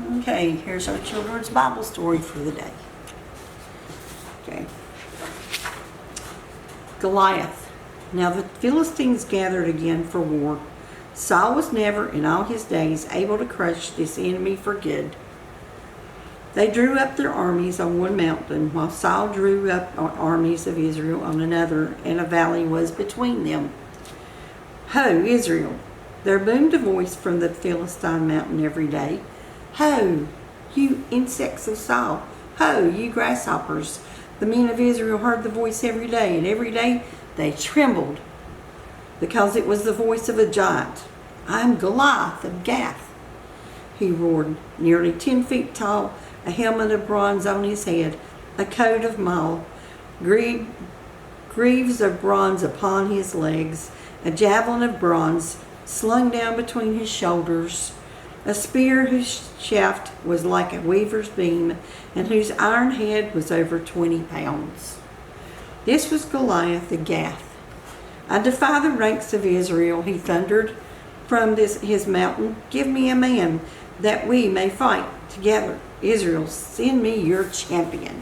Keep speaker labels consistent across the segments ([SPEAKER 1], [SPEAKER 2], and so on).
[SPEAKER 1] Okay, here's our children's Bible story for the day. Okay. Goliath. Now the Philistines gathered again for war. Saul was never in all his days able to crush this enemy for good. They drew up their armies on one mountain, while Saul drew up armies of Israel on another, and a valley was between them. Ho, Israel! There boomed a voice from the Philistine mountain every day. Ho, you insects of Saul! Ho, you grasshoppers! The men of Israel heard the voice every day, and every day they trembled, because it was the voice of a giant. I am Goliath of Gath, he roared, nearly 10 feet tall, a helmet of bronze on his head, a coat of mail, greaves of bronze upon his legs, a javelin of bronze slung down between his shoulders, a spear whose shaft was like a weaver's beam, and whose iron head was over 20 pounds. This was Goliath the Gath. I defy the ranks of Israel, he thundered from his mountain. Give me a man, that we may fight together. Israel, send me your champion.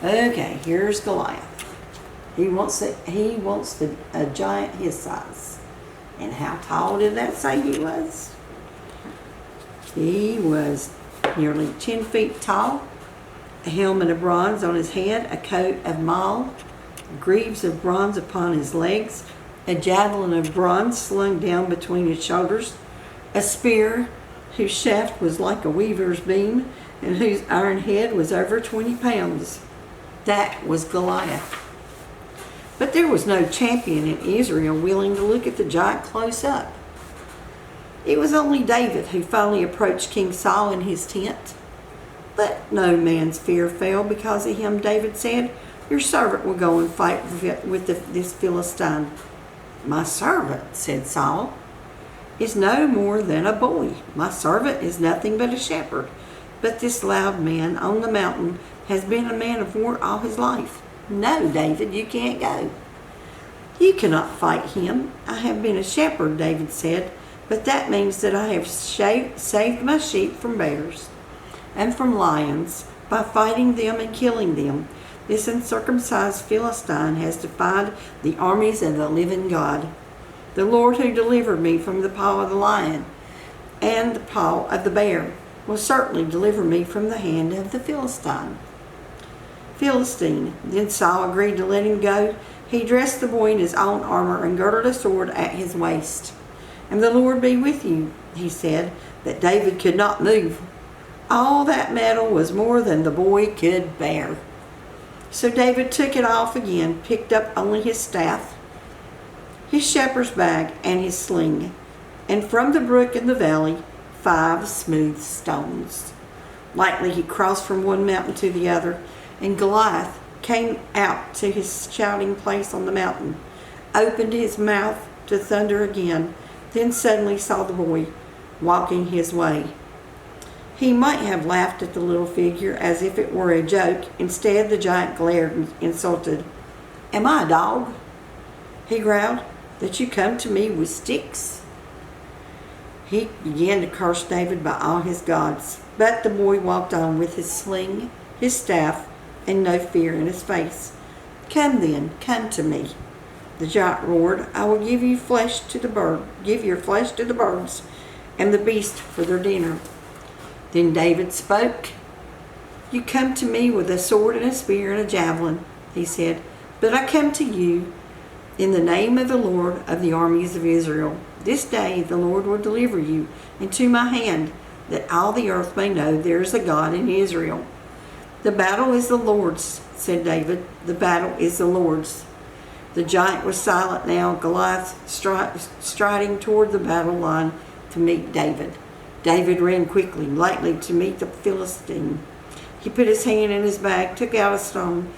[SPEAKER 1] Okay, here's Goliath. He wants a giant his size. And how tall did that say he was? He was nearly 10 feet tall, a helmet of bronze on his head, a coat of mail, greaves of bronze upon his legs, a javelin of bronze slung down between his shoulders, a spear whose shaft was like a weaver's beam, and whose iron head was over 20 pounds. That was Goliath. But there was no champion in Israel willing to look at the giant close up. It was only David who finally approached King Saul in his tent. But no man's fear fell because of him. David said, your servant will go and fight with this Philistine. My servant, said Saul, is no more than a boy. My servant is nothing but a shepherd. But this loud man on the mountain has been a man of war all his life. No, David, you can't go. You cannot fight him. I have been a shepherd, David said, but that means that I have saved my sheep from bears and from lions by fighting them and killing them. This uncircumcised Philistine has defied the armies of the living God. The Lord who delivered me from the paw of the lion and the paw of the bear will certainly deliver me from the hand of the Philistine. Then Saul agreed to let him go. He dressed the boy in his own armor and girded a sword at his waist. And the Lord be with you, he said, but David could not move. All that metal was more than the boy could bear. So David took it off again, picked up only his staff, his shepherd's bag, and his sling, and from the brook in the valley, 5 smooth stones. Lightly he crossed from one mountain to the other, and Goliath came out to his shouting place on the mountain, opened his mouth to thunder again, then suddenly saw the boy walking his way. He might have laughed at the little figure as if it were a joke. Instead, the giant glared and insulted. Am I a dog, he growled, that you come to me with sticks? He began to curse David by all his gods, but the boy walked on with his sling, his staff, and no fear in his face. Come then, come to me, the giant roared. I will give your flesh to the birds, and the beasts for their dinner. Then David spoke. You come to me with a sword and a spear and a javelin, he said, but I come to you in the name of the Lord of the armies of Israel. This day the Lord will deliver you into my hand, that all the earth may know there is a God in Israel. The battle is the Lord's, said David. The battle is the Lord's. The giant was silent now, Goliath striding toward the battle line to meet David. David ran quickly, lightly, to meet the Philistine. He put his hand in his bag, took out a stone.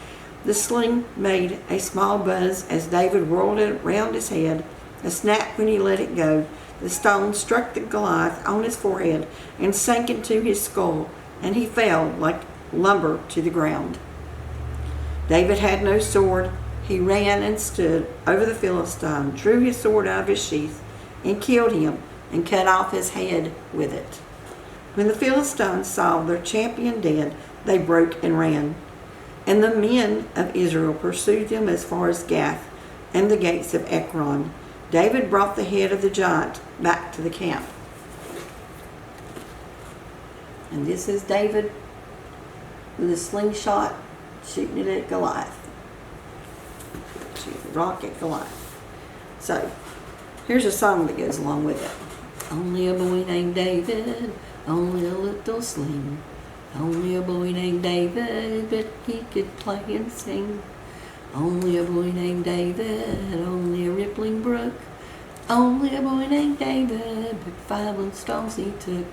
[SPEAKER 1] The sling made a small buzz as David whirled it round his head, a snap when he let it go. The stone struck the Goliath on his forehead and sank into his skull, and he fell like lumber to the ground. David had no sword. He ran and stood over the Philistine, drew his sword out of his sheath, and killed him, and cut off his head with it. When the Philistines saw their champion dead, they broke and ran. And the men of Israel pursued them as far as Gath and the gates of Ekron. David brought the head of the giant back to the camp. And this is David with a slingshot shooting it at Goliath. Shooting a rock at Goliath. So, here's a song that goes along with it. Only a boy named David, only a little sling. Only a boy named David, but he could play and sing. Only a boy named David, only a rippling brook. Only a boy named David, but 5 little stones he took.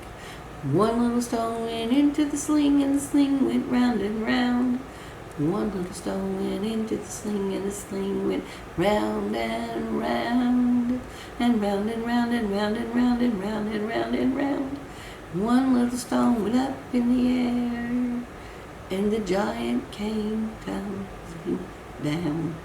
[SPEAKER 1] 1 little stone went into the sling, and the sling went round and round. 1 little stone went into the sling, and the sling went round and round, and round and round and round and round and round and round and round. 1 little stone went up in the air, and the giant came tumbling down.